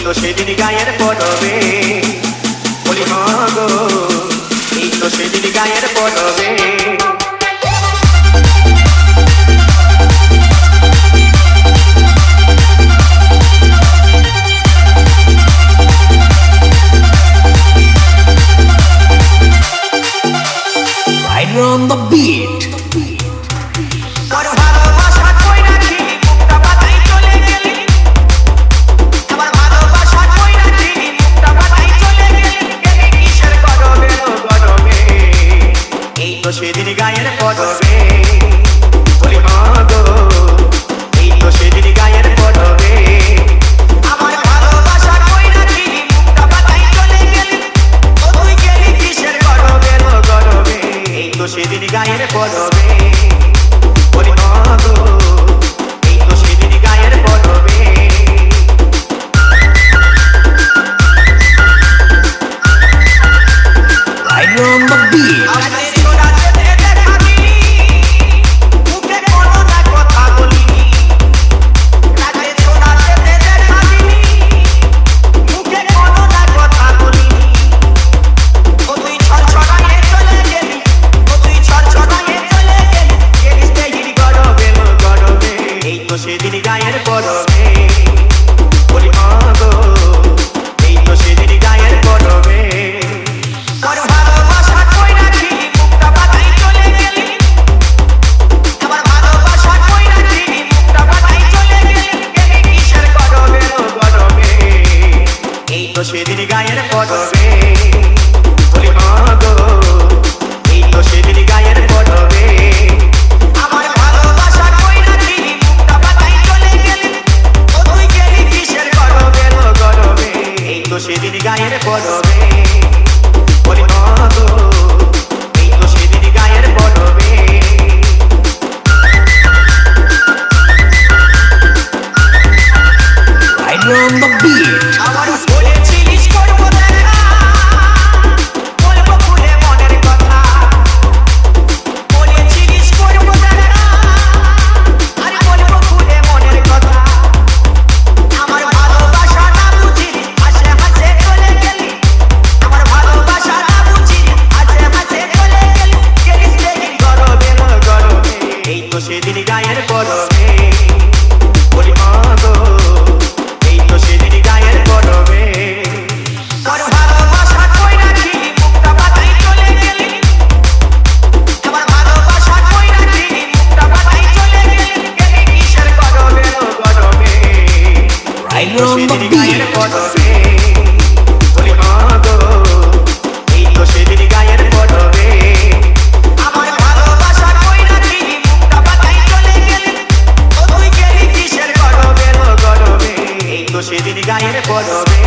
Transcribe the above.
তো সেদিন গায়ের পড়বে, বলি গো এই তো সেদিন গায়ের পড়বে। On the beat. সেদিন গায়ের পড়বে, বলি গো এই তো সেদিন গায়ের পড়বে। আমার ভালোবাসা কইরা দিলি মুখটা বাতাই চলে গেলি, ও তুই গেলি কিসের গরবে গরবে। এই তো সেদিন গায়ের পড়বে, বলি গো এই তো সেদিন গায়ের পড়বে। Right on the beat. সেদিন গায়ের পড়বে, বলি গো এই তো সেদিন গায়ের পড়বে। তোর ভালোবাসা কইরা দিলি মুখটা বাতাই চলে গেলি, আমার ভালোবাসা কইরা দিলি মুখটা বাতাই চলে গেলি, গেলি কিসের গরবে গরবে। এই তো সেদিন গায়ের পড়বে, বলি গো এই তো সেদিন গায়ের পড়বে। সেদিন গায়ের পড়বে, বলি গো এই তো সেদিন গায়ের পড়বে। Right on the beat. আমার বলেছিলিস করবো দেখা, বলবো খুলে মনের কথা। বলেছিলিস করবো দেখা, আরে বলবো খুলে মনের কথা। আমার ভালোবাসা না বুঝিলি, হাসে হাসে চলে গেলি। আমার ভালোবাসা না বুঝিলি, হাসে হাসে চলে গেলি, গেলিস সেদিন গরবে গরবে। এই তো সেদিন গায়ের পড়বে, বলি গো এই তো সেদিন গায়ের পড়বে। তোর ভালোবাসা কইরা দিলি মুখটা বাতাই চলে গেলি, আমার ভালোবাসা কইরা দিলি মুখটা বাতাই চলে গেলি, গেলি কিসের গরবে গরবে। Right on the সেদিন গায়ের beat. পড়বে, বলি গো এই তো সেদিন গায়ের পড়বে। আমার ভালোবাসা কইরা দিলি মুখটা বাতাই চলে গেলি, ও তুই গেলি কিসের গরবে গরবে। এই তো সেদিন গায়ের পড়বে।